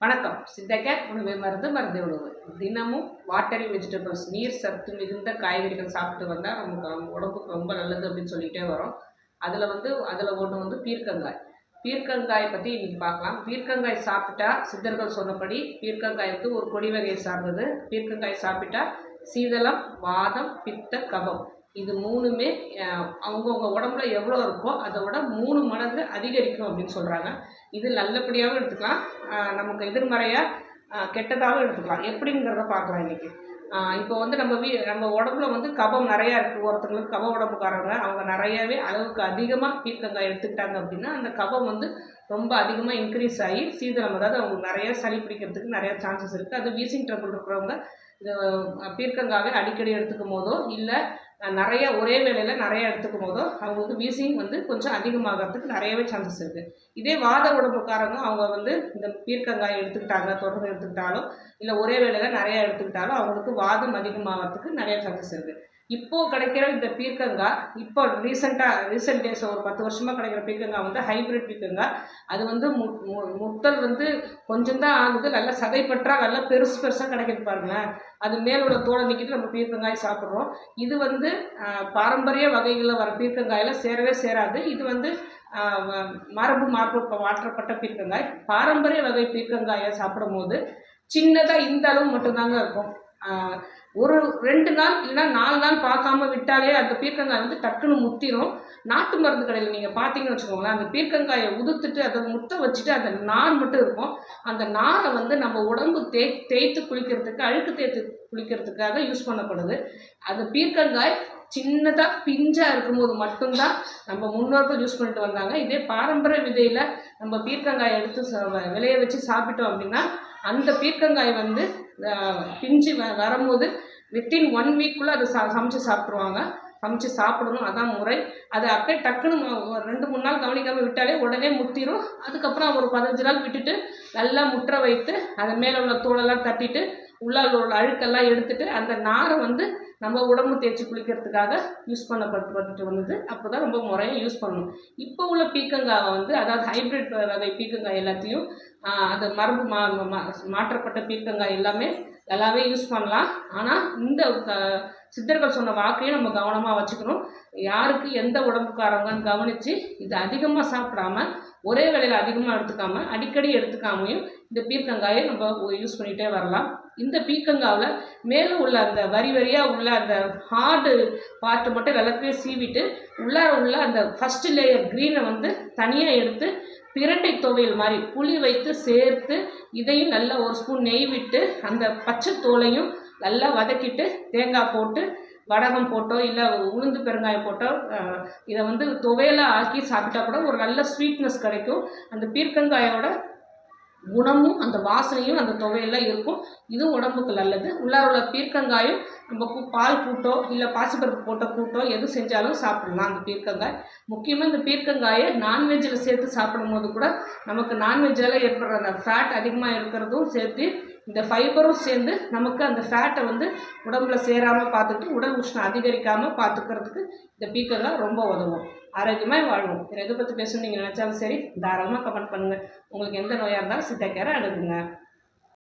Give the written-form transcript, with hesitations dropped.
வணக்கம். சித்தகேட் உணவை மருந்து மருந்து உணவு. தினமும் வாட்டரி வெஜிடபிள்ஸ் நீர் சத்து மிகுந்த காய்கறிகள் சாப்பிட்டு வந்தால் நமக்கு உடம்புக்கு ரொம்ப நல்லது அப்படின்னு சொல்லிகிட்டே வரோம். அதில் ஒன்று வந்து பீர்க்கங்காய். பீர்க்கங்காய் பற்றி இன்னைக்கு பார்க்கலாம். பீர்க்கங்காய் சாப்பிட்டா சித்தர்கள் சொன்னபடி பீர்க்கங்காய் வந்து ஒரு கொடி வகையை சார்ந்தது. பீர்க்கங்காய் சாப்பிட்டா சீதளம், வாதம், பித்த, கபம் இது மூணுமே அவங்கவுங்க உடம்புல எவ்வளோ இருக்கோ அதை விட 3 மடங்கு அதிகரிக்கும் அப்படின்னு சொல்கிறாங்க. இது நல்லபடியாகவும் எடுத்துக்கலாம், நமக்கு எதிர்மறையாக கெட்டதாகவும் எடுத்துக்கலாம். எப்படிங்கிறத பார்க்கலாம் இன்றைக்கி. இப்போ வந்து நம்ம உடம்புல வந்து கபம் நிறையா இருக்குது. ஒருத்தங்களுக்கு கப உடம்புக்காரங்க அவங்க நிறையாவே அளவுக்கு அதிகமாக பீர்க்கங்காய் எடுத்துக்கிட்டாங்க அப்படின்னா அந்த கபம் வந்து ரொம்ப அதிகமாக இன்க்ரீஸ் ஆகி சீதளம், அதாவது அவங்களுக்கு நிறையா சளி பிடிக்கிறதுக்கு நிறையா சான்சஸ் இருக்குது. அது வீசிங் ட்ரபிள் இருக்கிறவங்க இந்த பீர்க்கங்காவை அடிக்கடி எடுத்துக்கும் போதோ இல்லை நிறைய ஒரே வேளையில் நிறையா எடுத்துக்கும் போதோ அவங்களுக்கு வீசிங் வந்து கொஞ்சம் அதிகமாகிறதுக்கு நிறையவே சான்சஸ் இருக்குது. இதே வாத உடம்புக்காரங்க அவங்க வந்து இந்த பீர்க்கங்காய் எடுத்துக்கிட்டாங்க, தொடர்ந்து எடுத்துக்கிட்டாலும் இல்லை ஒரே வேளையில் நிறையா எடுத்துக்கிட்டாலும் அவங்களுக்கு வாதம் அதிகமாகிறதுக்கு நிறைய சான்சஸ் இருக்குது. இப்போது கிடைக்கிற இந்த பீர்க்கங்காய் இப்போ ரீசெண்ட் டேஸ் ஒரு 10 வருஷமாக கிடைக்கிற பீர்க்கங்காய் வந்து ஹைப்ரிட் பீர்க்கங்காய். அது வந்து முத்தல் வந்து கொஞ்சம் தான் ஆகுது, நல்லா சதைப்பற்றா நல்லா பெருசாக கிடைக்கிது பாருங்களேன். அது மேல் உள்ள தோலை நீக்கிட்டு நம்ம பீர்க்கங்காய் சாப்பிட்றோம். இது வந்து பாரம்பரிய வகைகளில் வர பீர்க்கங்காயில் சேரவே சேராது. இது வந்து மரபு மாற்றப்பட்ட பீர்க்கங்காய். பாரம்பரிய வகை பீர்க்கங்காயை சாப்பிடும் போது சின்னதாக இந்த அளவு மட்டும்தாங்க இருக்கும். ஒரு 2 நாள் இல்லைன்னா 4 நாள் பார்க்காம விட்டாலே அந்த பீர்க்கங்காய் வந்து டக்குன்னு முத்திரும். நாட்டு மருந்து கடையில் நீங்கள் பார்த்தீங்கன்னு வச்சுக்கோங்களேன், அந்த பீர்க்கங்காயை உதுத்துட்டு அதை முத்த வச்சுட்டு அந்த நார் மட்டும் இருக்கும். அந்த நாரை வந்து நம்ம உடம்பு தேய்த்து குளிக்கிறதுக்கு, அழுக்கு தேய்த்து குளிக்கிறதுக்காக யூஸ் பண்ணப்படுது. அந்த பீர்க்கங்காய் சின்னதாக பிஞ்சாக இருக்கும்போது மட்டும்தான் நம்ம முன்னோர்கள் யூஸ் பண்ணிட்டு வந்தாங்க. இதே பாரம்பரிய விதையில் நம்ம பீர்க்கங்காயை எடுத்து விளைய வச்சு சாப்பிட்டோம் அப்படின்னா அந்த பீர்க்கங்காய் வந்து பிஞ்சு வரும்போது வித்தின் 1 வீக்குள்ளே அதை சமைச்சு சாப்பிட்ருவாங்க. சமைச்சு சாப்பிடணும், அதான் முறை. அது அப்படியே டக்குன்னு 2-3 நாள் கவனிக்காமல் விட்டாலே உடனே முத்திரும். அதுக்கப்புறம் ஒரு 15 நாள் விட்டுட்டு நல்லா முற்ற வைத்து அதை மேலே உள்ள தோலெல்லாம் தட்டிட்டு உள்ளால் உள்ள அழுக்கெல்லாம் எடுத்துட்டு அந்த நாரை வந்து நம்ம உடம்பு தேய்ச்சி குளிக்கிறதுக்காக யூஸ் பண்ணப்பட்டு வந்தது. அப்போ தான் ரொம்ப முறையாக யூஸ் பண்ணணும். இப்போ உள்ள பீர்க்கங்காயை வந்து அதாவது ஹைப்ரிட் வகை பீர்க்கங்காய் எல்லாத்தையும் அது மரபு மாற்றப்பட்ட பீர்க்கங்காய் எல்லாமே யூஸ் பண்ணலாம். ஆனால் இந்த சித்தர்கள் சொன்ன வாக்கையும் நம்ம கவனமாக வச்சுக்கணும். யாருக்கு எந்த உடம்புக்காரங்கன்னு கவனித்து இது அதிகமாக சாப்பிடாம ஒரே வேளையில் அதிகமாக எடுத்துக்காமல் அடிக்கடி எடுத்துக்காமையும் இந்த பீர்க்கங்காயை நம்ம யூஸ் பண்ணிகிட்டே வரலாம். இந்த பீர்க்கங்காவில் மேலே உள்ள அந்த வரியாக உள்ள அந்த ஹார்டு பார்ட்டு மட்டும் எல்லாத்தையும் சீவிட்டு உள்ள அந்த ஃபஸ்ட்டு லேயர் க்ரீனை வந்து தனியாக எடுத்து பிரண்டை துவையல் மாதிரி புளி வைத்து சேர்த்து இதையும் நல்லா 1 ஸ்பூன் நெய் விட்டு அந்த பச்சை தோலையும் நல்லா வதக்கிட்டு தேங்காய் போட்டு வடகம் போட்டோ இல்லை உளுந்து பெருங்காயம் போட்டோ இதை வந்து துவையலாக ஆக்கி சாப்பிட்டா கூட ஒரு நல்ல ஸ்வீட்னஸ் கிடைக்கும். அந்த பீர்க்கங்காயோட குணமும் அந்த வாசனையும் அந்த துவையெல்லாம் இருக்கும். இதுவும் உடம்புக்கு நல்லது. உள்ளார உள்ள பீர்க்கங்காயும் நம்ம பால் கூட்டோ இல்லை பாசிப்பருப்பு போட்ட கூட்டோ எது செஞ்சாலும் சாப்பிடலாம். அந்த பீர்க்கங்காய் முக்கியமாக இந்த பீர்க்கங்காயை நான்வெஜ்ஜில் சேர்த்து சாப்பிடும் போது கூட நமக்கு நான்வெஜ்ஜால் ஏற்படுற அந்த ஃபேட் அதிகமாக இருக்கிறதும் சேர்த்து இந்த ஃபைபரும் சேர்ந்து நமக்கு அந்த ஃபேட்டை வந்து உடம்புல சேராமல் பார்த்துக்கிட்டு உடல் உஷ்ணம் அதிகரிக்காமல் பார்த்துக்கிறதுக்கு இந்த பீர்க்கங்காய் ரொம்ப உதவும். ஆரோக்கியமாக வாழ்வோம். எதை பற்றி பேசணும்னு நீங்கள் நினச்சாலும் சரி தாராளமாக கமெண்ட் பண்ணுங்கள். உங்களுக்கு எந்த நோயாக இருந்தாலும் சித்தா கேரை அணுகுங்க.